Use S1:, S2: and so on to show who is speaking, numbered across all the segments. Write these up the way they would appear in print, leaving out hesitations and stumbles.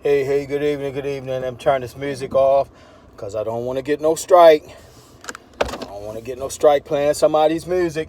S1: Hey, good evening, good evening. I'm turning this music off because I don't want to get no strike. I don't want to get no strike playing somebody's music.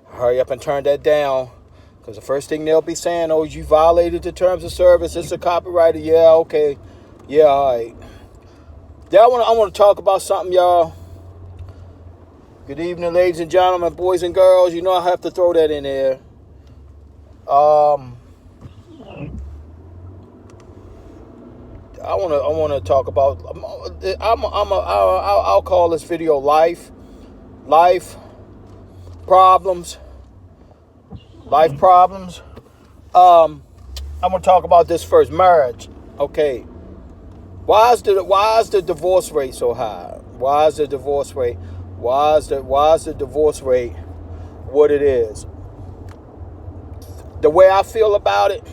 S1: Hurry up and turn that down because the first thing they'll be saying, oh, you violated the terms of service. It's a copyrighted. Yeah, okay. Yeah, all right. Yeah, I want to talk about something, y'all. Good evening, ladies and gentlemen, boys and girls. You know I have to throw that in there. I want to talk about. I'll call this video life problems. I'm gonna talk about this first. Marriage. Okay. Why is the divorce rate so high? Why is the divorce rate what it is? The way I feel about it,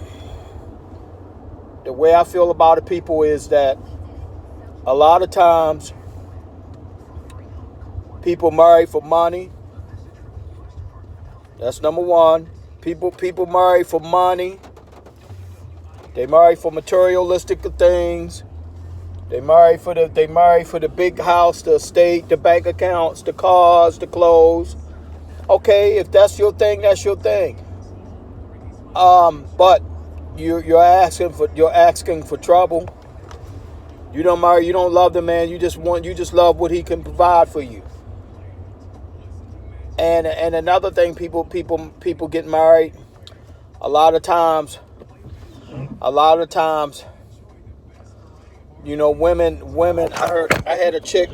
S1: people, is that a lot of times people marry for money. That's number one. People marry for money. They marry for materialistic things. They marry for the big house, the estate, the bank accounts, the cars, the clothes. Okay, if that's your thing, that's your thing. But you're asking for trouble. You don't marry, you don't love the man, you just love what he can provide for you. And another thing, people get married. A lot of times, you know, women. I had a chick.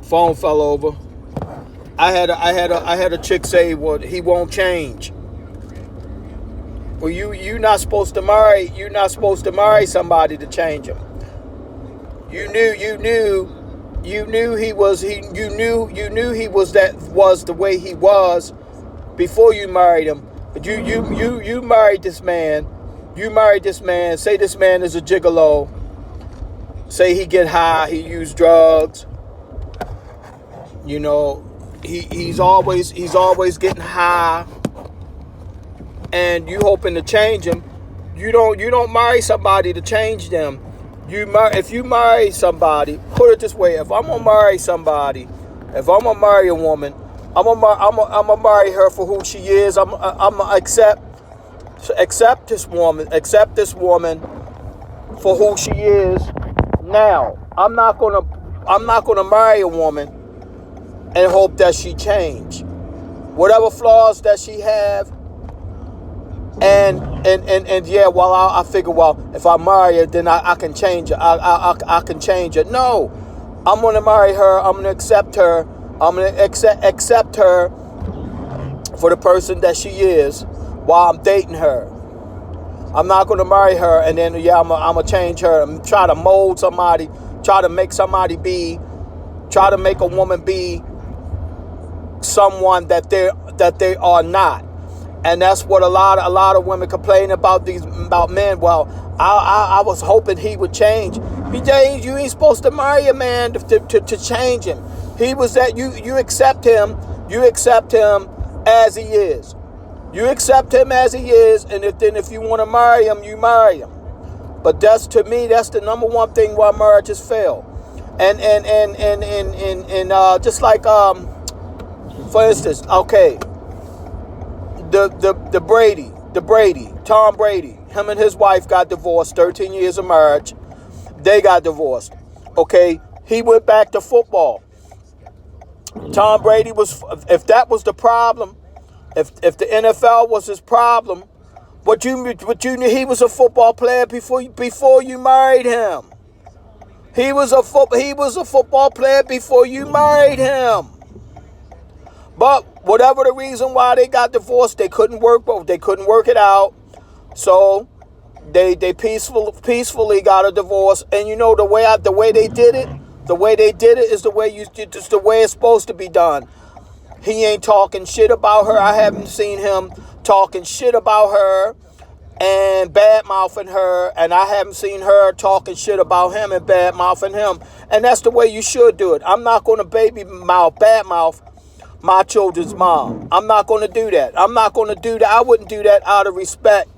S1: Phone fell over. I had a chick say, "Well, he won't change." Well, you're not supposed to marry. You're not supposed to marry somebody to change him. You knew he was the way he was before you married him. But you married this man. You married this man. Say this man is a gigolo. Say he get high. He use drugs. You know, he's always getting high. And you hoping to change him. You don't marry somebody to change them. If you marry somebody, put it this way: if I'm gonna marry somebody, if I'm gonna marry a woman, I'm gonna marry her for who she is. I'm gonna accept this woman for who she is. Now, I'm not gonna marry a woman and hope that she change. Whatever flaws that she have. And yeah, well, I figure, well, if I marry her, then I can change her. I can change her. No, I'm gonna marry her. I'm gonna accept her. I'm gonna accept her for the person that she is while I'm dating her. I'm not gonna marry her and then I'm gonna change her and try to mold somebody, try to make a woman be someone that they are not. And that's what a lot of women complain about men. Well, I was hoping he would change. You ain't supposed to marry a man to change him. He was that you accept him. You accept him as he is. You accept him as he is, and if you want to marry him, you marry him. But that's the number one thing why marriages fail. And just like for instance, okay. The Brady, Tom Brady, him and his wife got divorced, 13 years of marriage. They got divorced. Okay, he went back to football. Tom Brady if that was the problem, if the NFL was his problem, but you knew he was a football player before you married him. He was a football player before you married him. But whatever the reason why they got divorced, they couldn't work it out. So they peacefully got a divorce. And you know the way they did it is the way it's supposed to be done. He ain't talking shit about her. I haven't seen him talking shit about her and bad mouthing her, and I haven't seen her talking shit about him and bad mouthing him. And that's the way you should do it. I'm not going to bad mouth my children's mom. I'm not going to do that. I wouldn't do that out of respect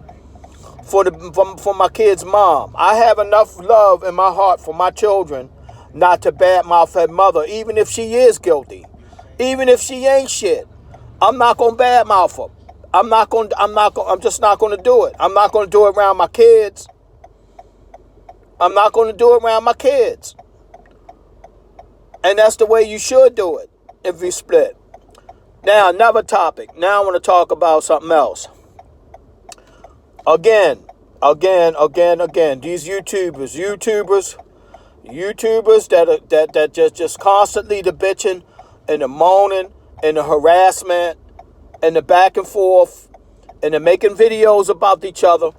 S1: for my kid's mom. I have enough love in my heart for my children not to badmouth her mother, even if she is guilty, even if she ain't shit. I'm not gonna badmouth her. I'm just not gonna do it. I'm not gonna do it around my kids. I'm not gonna do it around my kids. And that's the way you should do it if you split. Now, another topic. Now I want to talk about something else. Again. These YouTubers that just constantly the bitching and the moaning and the harassment and the back and forth and the making videos about each other.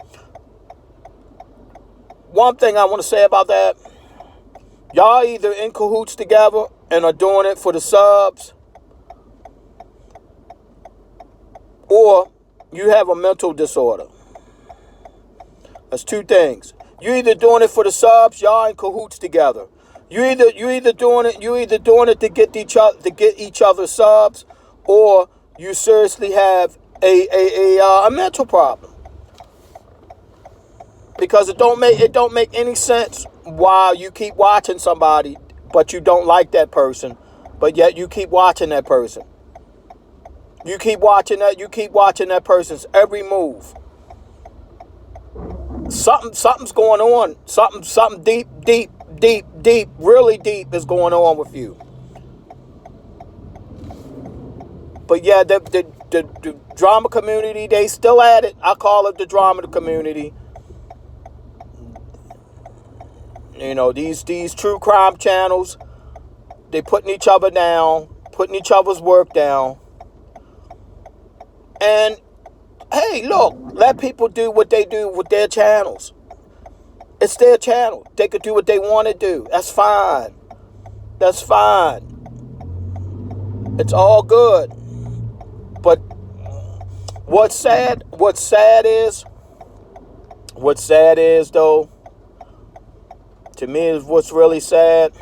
S1: One thing I want to say about that, y'all either in cahoots together and are doing it for the subs, or you have a mental disorder. That's two things. You either doing it for the subs, y'all in cahoots together. You either doing it to get each other subs, or you seriously have a mental problem. Because it don't make any sense why you keep watching somebody, but you don't like that person, but yet you keep watching that person. You keep watching that person's every move. Something's going on. Something deep, really deep is going on with you. But yeah, the drama community, they still at it. I call it the drama community. You know, these true crime channels, they putting each other down, putting each other's work down. And hey, look, let people do what they do with their channels. It's their channel. They could do what they want to do. That's fine. That's fine. It's all good. But what's sad is though, to me, is what's really sad,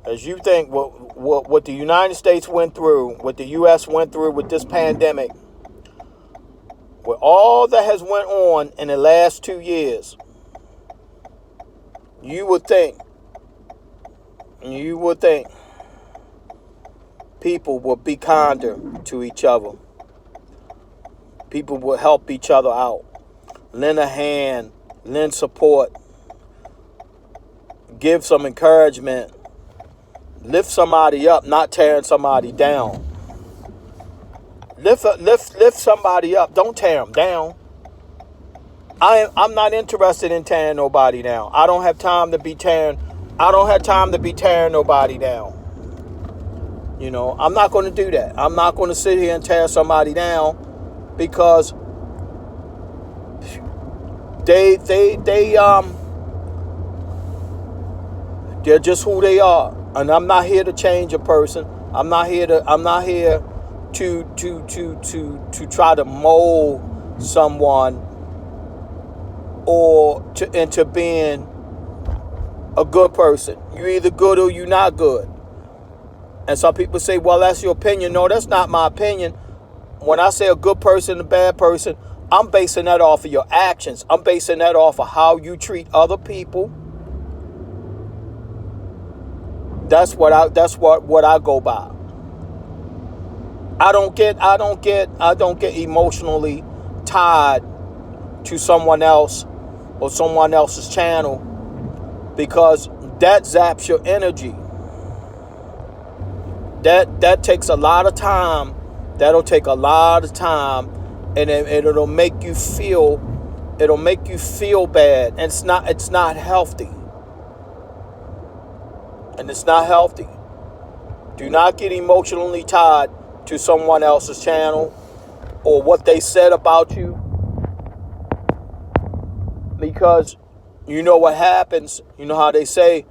S1: as you think what the United States went through, what the U.S. went through with this pandemic, with all that has went on in the last 2 years, you would think people would be kinder to each other. People would help each other out, lend a hand, lend support, give some encouragement, lift somebody up, not tearing somebody down. Lift somebody up. Don't tear them down. I'm not interested in tearing nobody down. I don't have time to be tearing nobody down. You know, I'm not going to do that. I'm not going to sit here and tear somebody down because they're just who they are. And I'm not here to change a person. I'm not here to try to mold someone into being a good person. You're either good or you're not good. And some people say, well, that's your opinion. No, that's not my opinion. When I say a good person, a bad person, I'm basing that off of your actions. I'm basing that off of how you treat other people. That's what I go by. I don't get emotionally tied to someone else or someone else's channel, because that zaps your energy. That takes a lot of time. That'll take a lot of time, and it'll make you feel bad, and it's not healthy. And it's not healthy. Do not get emotionally tied to someone else's channel or what they said about you, because you know what happens. You know how they say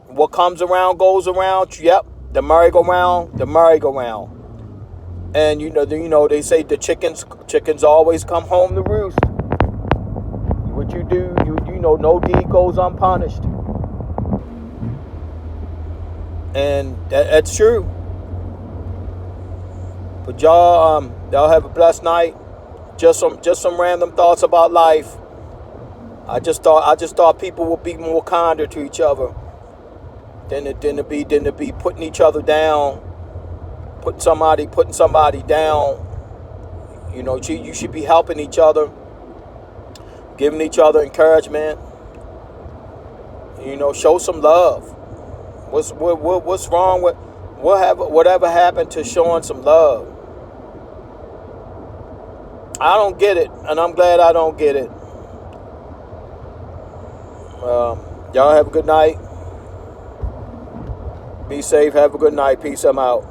S1: what comes around goes around. Yep, the merry-go-round. And you know they say the chickens always come home to roost. What you do, you know, no deed goes unpunished. And that's true. But y'all have a blessed night. Just some random thoughts about life. I just thought people would be more kinder to each other than to be putting each other down, putting somebody down. You know, you should be helping each other, giving each other encouragement. You know, show some love. What's wrong with whatever happened to showing some love? I don't get it, and I'm glad I don't get it. Y'all have a good night. Be safe. Have a good night. Peace. I'm out.